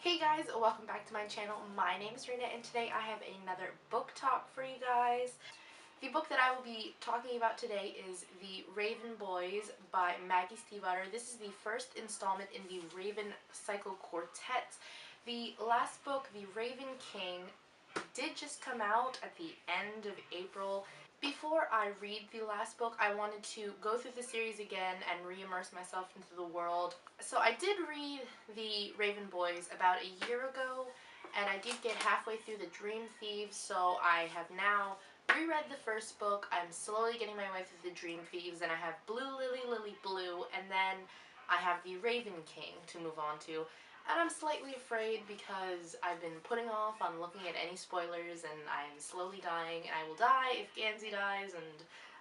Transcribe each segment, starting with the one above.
Hey guys, welcome back to my channel. My name is Rena and today I have another book talk for you guys. The book that I will be talking about today is The Raven Boys by Maggie Stiefvater. This is the first installment in the Raven Cycle Quartet. The last book, The Raven King, did just come out at the end of April. Before I read the last book, I wanted to go through the series again and re-immerse myself into the world. So I did read The Raven Boys about a year ago, and I did get halfway through The Dream Thieves, so I have now reread the first book. I'm slowly getting my way through The Dream Thieves, and I have Blue Lily Lily Blue, and then I have The Raven King to move on to. And I'm slightly afraid because I've been putting off on looking at any spoilers and I'm slowly dying and I will die if Gansey dies and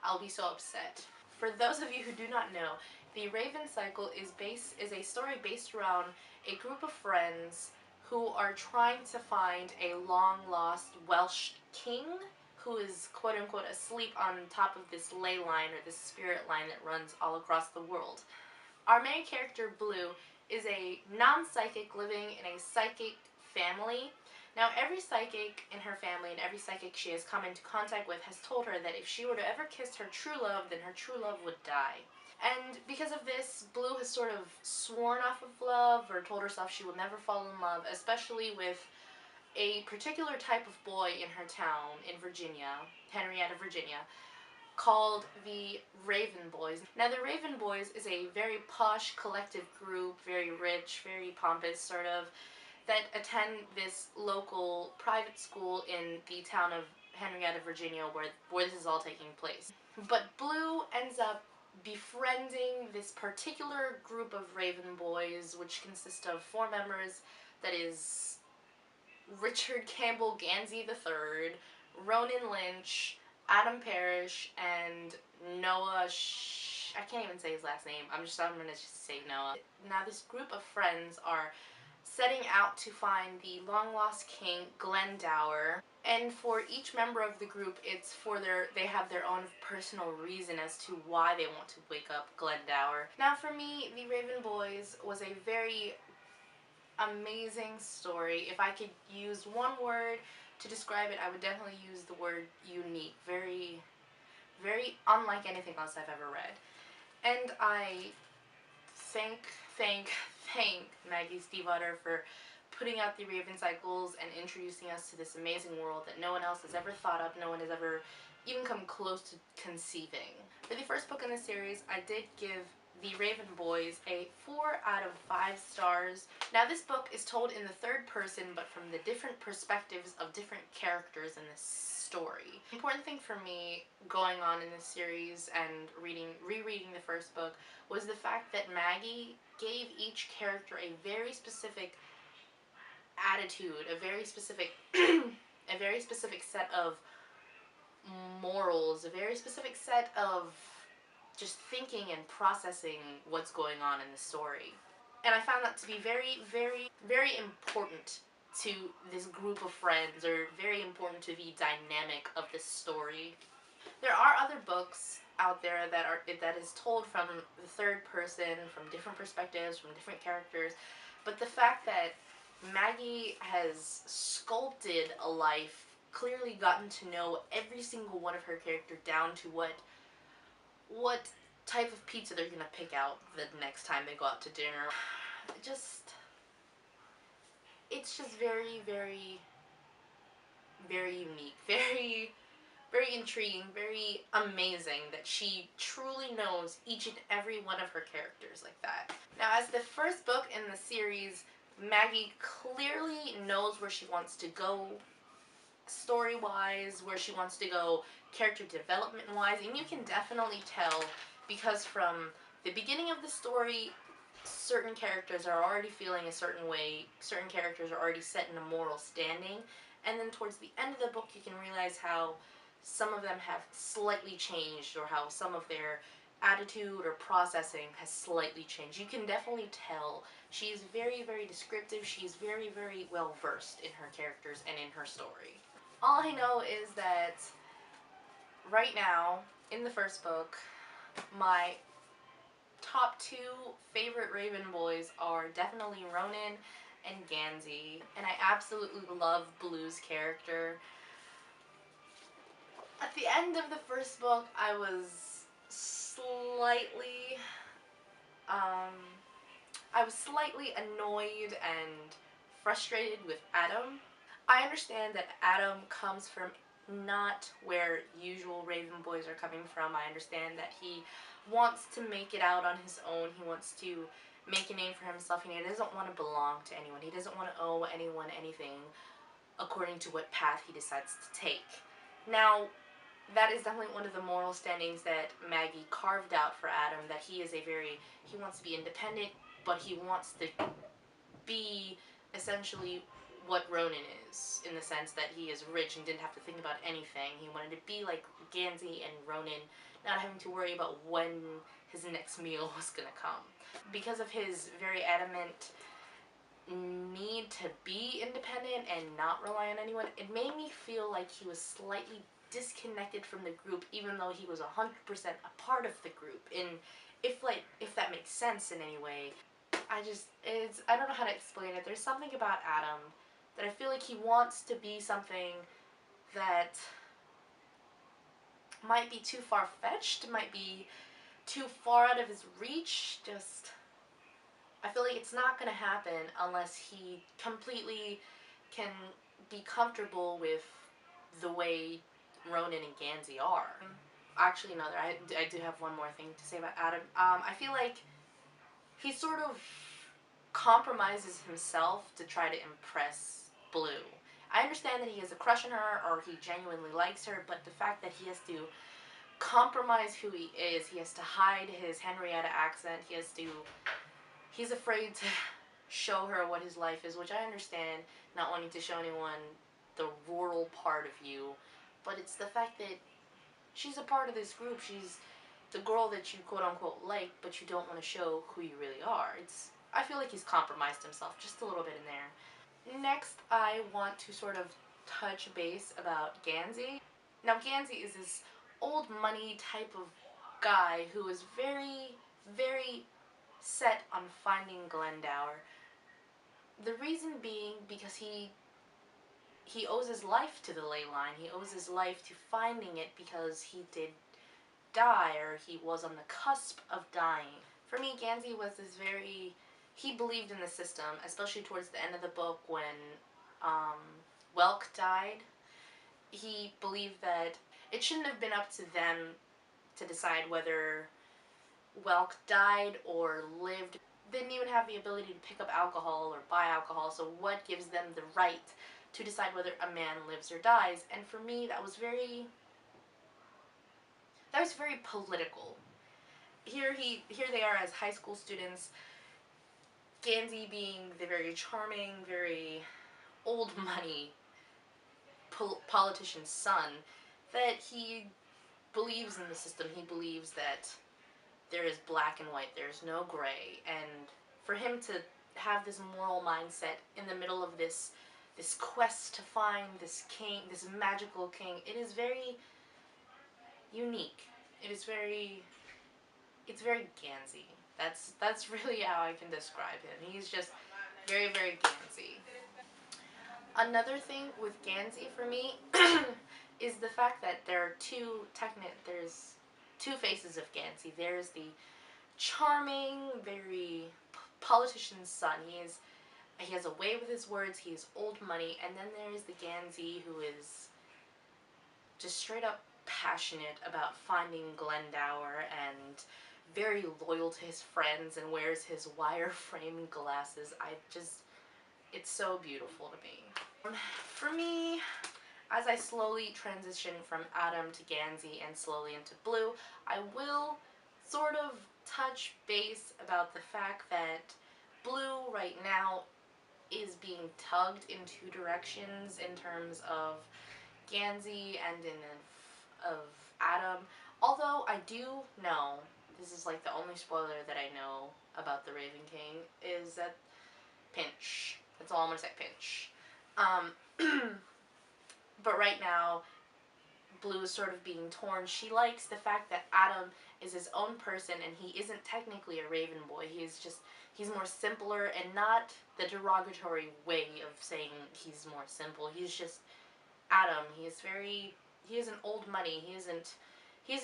I'll be so upset. For those of you who do not know, The Raven Cycle is a story based around a group of friends who are trying to find a long-lost Welsh king who is quote-unquote asleep on top of this ley line or this spirit line that runs all across the world. Our main character, Blue, is a non-psychic living in a psychic family. Now, every psychic in her family and every psychic she has come into contact with has told her that if she were to ever kiss her true love, then her true love would die. And because of this, Blue has sort of sworn off of love or told herself she will never fall in love, especially with a particular type of boy in her town in Virginia, Henrietta, Virginia, called the Raven Boys. Now, the Raven Boys is a very posh collective group, very rich, very pompous sort of, that attend this local private school in the town of Henrietta, Virginia, where this is all taking place. But Blue ends up befriending this particular group of Raven Boys, which consists of 4 members. That is Richard Campbell Gansey III, Ronan Lynch, Adam Parrish, and Noah I can't even say his last name. I'm gonna just say Noah. Now, this group of friends are setting out to find the long-lost king, Glendower. And for each member of the group, they have their own personal reason as to why they want to wake up Glendower. Now, for me, The Raven Boys was a very amazing story. If I could use one word to describe it, I would definitely use the word unique. Very, very unlike anything else I've ever read. And I thank Maggie Stiefvater for putting out the Raven Cycles and introducing us to this amazing world that no one else has ever thought of, no one has ever even come close to conceiving. For the first book in the series, I did give The Raven Boys a 4 out of 5 stars. Now, this book is told in the third person, but from the different perspectives of different characters in this story. The important thing for me going on in this series and rereading the first book was the fact that Maggie gave each character a very specific attitude, a very specific a very specific set of morals, a very specific set of just thinking and processing what's going on in the story. And I found that to be very, very, very important to this group of friends, or very important to the dynamic of this story. There are other books out there that is told from the third person, from different perspectives, from different characters, but the fact that Maggie has sculpted a life, clearly gotten to know every single one of her characters down to what type of pizza they're gonna pick out the next time they go out to dinner. It's just very, very, very unique, very, very intriguing, very amazing that she truly knows each and every one of her characters like that. Now, as the first book in the series, Maggie clearly knows where she wants to go story-wise, where she wants to go character development-wise, and you can definitely tell because from the beginning of the story, certain characters are already feeling a certain way, certain characters are already set in a moral standing, and then towards the end of the book you can realize how some of them have slightly changed, or how some of their attitude or processing has slightly changed. You can definitely tell. She's very, very descriptive. She's very, very well versed in her characters and in her story. All I know is that right now, in the first book, my top 2 favorite Raven Boys are definitely Ronan and Gansey, and I absolutely love Blue's character. At the end of the first book, I was slightly, um, annoyed and frustrated with Adam. I understand that Adam comes from not where usual Raven boys are coming from. I understand that he wants to make it out on his own. He wants to make a name for himself, and he doesn't want to belong to anyone. He doesn't want to owe anyone anything according to what path he decides to take. Now, that is definitely one of the moral standings that Maggie carved out for Adam, that he wants to be independent, but he wants to be essentially what Ronan is, in the sense that he is rich and didn't have to think about anything. He wanted to be like Gansey and Ronan, not having to worry about when his next meal was going to come. Because of his very adamant need to be independent and not rely on anyone, it made me feel like he was slightly disconnected from the group, even though he was 100% a part of the group. And if that makes sense in any way, I don't know how to explain it. There's something about Adam that I feel like he wants to be something that might be too far-fetched, might be too far out of his reach. Just, I feel like it's not going to happen unless he completely can be comfortable with the way Ronan and Gansey are. Actually, no, I do have one more thing to say about Adam. I feel like he sort of compromises himself to try to impress Blue. I understand that he has a crush on her or he genuinely likes her, but the fact that he has to compromise who he is, he has to hide his Henrietta accent, he's afraid to show her what his life is, which I understand, not wanting to show anyone the rural part of you, but it's the fact that she's a part of this group, she's the girl that you quote unquote like, but you don't want to show who you really are. I feel like he's compromised himself just a little bit in there. Next, I want to sort of touch base about Gansey. Now, Gansey is this old money type of guy who is very, very set on finding Glendower. The reason being because he owes his life to the ley line. He owes his life to finding it because he did die, or he was on the cusp of dying. For me, Gansey was he believed in the system, especially towards the end of the book when Welk died. He believed that it shouldn't have been up to them to decide whether Welk died or lived. They didn't even have the ability to pick up alcohol or buy alcohol, so what gives them the right to decide whether a man lives or dies? And for me, that was very political. Here they are as high school students, Gansey being the very charming, very old money politician's son, that he believes in the system. He believes that there is black and white, there's no gray, and for him to have this moral mindset in the middle of this quest to find this king, this magical king, it is very unique. It's very Gansey. That's really how I can describe him. He's just very, very Gansey. Another thing with Gansey for me is the fact that there's two faces of Gansey. There's the charming, very politician's son. He has a way with his words. He has old money, and then there's the Gansey who is just straight up passionate about finding Glendower and very loyal to his friends and wears his wire-frame glasses. It's so beautiful to me. For me, as I slowly transition from Adam to Gansey and slowly into Blue, I will sort of touch base about the fact that Blue right now is being tugged in two directions in terms of Gansey and of Adam. Although I do know, this is like the only spoiler that I know about the Raven King, is that Pinch. That's all I'm gonna say, Pinch. But right now, Blue is sort of being torn. She likes the fact that Adam is his own person and he isn't technically a Raven boy. He's more simpler, and not the derogatory way of saying he's more simple. He's just Adam. He isn't old money. He isn't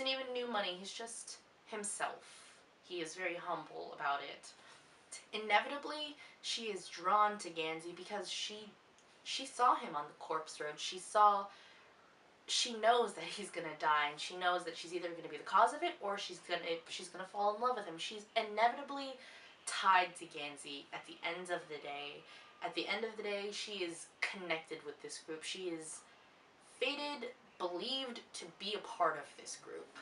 even new money. He's just himself. He is very humble about it. Inevitably, she is drawn to Gansey because she saw him on the corpse road. She knows that he's gonna die, and she knows that she's either gonna be the cause of it or she's gonna fall in love with him. She's inevitably tied to Gansey at the end of the day. At the end of the day, she is connected with this group. She is fated, believed to be a part of this group.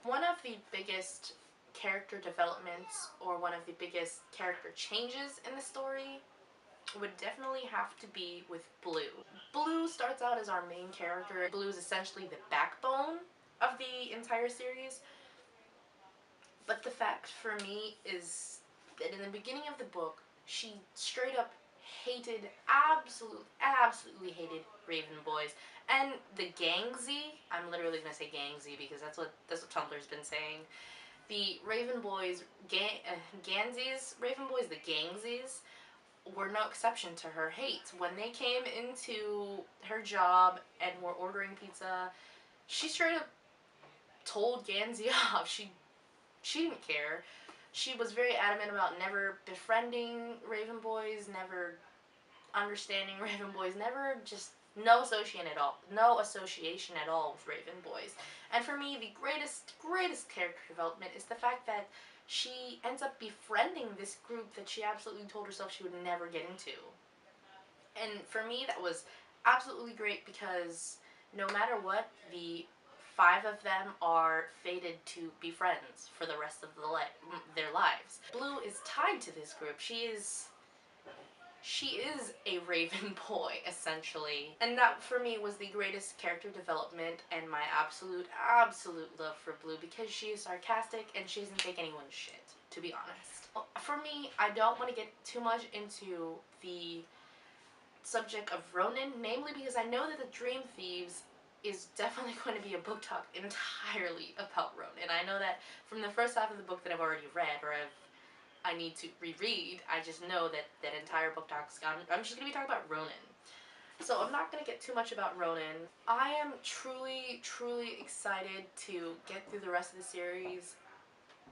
One of the biggest character developments, or one of the biggest character changes in the story, would definitely have to be with Blue. Blue starts out as our main character. Blue is essentially the backbone of the entire series. But the fact for me is that in the beginning of the book, she straight up hated, absolutely hated Raven boys. And the Gangsy, I'm literally gonna say Gangsy because that's what Tumblr's been saying. The Raven boys, Gansies, Raven boys, the Gangsies, were no exception to her hate. When they came into her job and were ordering pizza, she straight up told Gansey off. She didn't care. She was very adamant about never befriending Raven boys, never understanding Raven boys, never just no association at all with Raven boys. And for me, the greatest character development is the fact that she ends up befriending this group that she absolutely told herself she would never get into. And for me, that was absolutely great because no matter what, the 5 of them are fated to be friends for the rest of their lives. Blue is tied to this group. She is a Raven boy, essentially. And that, for me, was the greatest character development and my absolute love for Blue, because she is sarcastic and she doesn't take anyone's shit, to be honest. For me, I don't want to get too much into the subject of Ronin, namely because I know that the Dream Thieves is definitely going to be a book talk entirely about Ronin. I know that from the first half of the book that I've already read, or I need to reread, I just know that that entire book talk's gone. I'm just going to be talking about Ronin. So I'm not going to get too much about Ronin. I am truly excited to get through the rest of the series,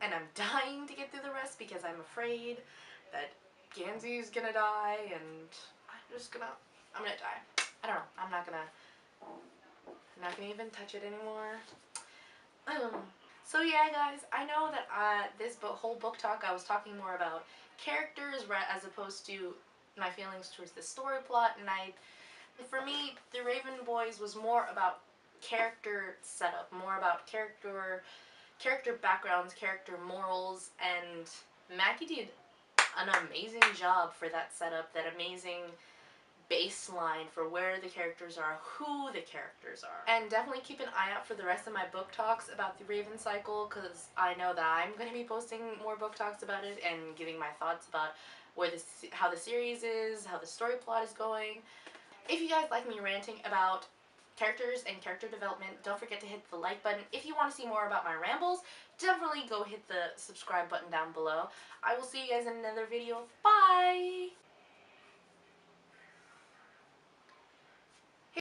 and I'm dying to get through the rest because I'm afraid that Gansey's gonna die, and I'm gonna die. I don't know. I'm not gonna even touch it anymore. So yeah, guys, I know that this whole book talk I was talking more about characters as opposed to my feelings towards the story plot, and for me, the Raven Boys was more about character setup, more about character backgrounds, character morals, and Maggie did an amazing job for that setup, that amazing baseline for where the characters are, who the characters are. And definitely keep an eye out for the rest of my book talks about the Raven Cycle, because I know that I'm going to be posting more book talks about it and giving my thoughts about how the series is, how the story plot is going. If you guys like me ranting about characters and character development, don't forget to hit the like button. If you want to see more about my rambles, definitely go hit the subscribe button down below. I will see you guys in another video. Bye!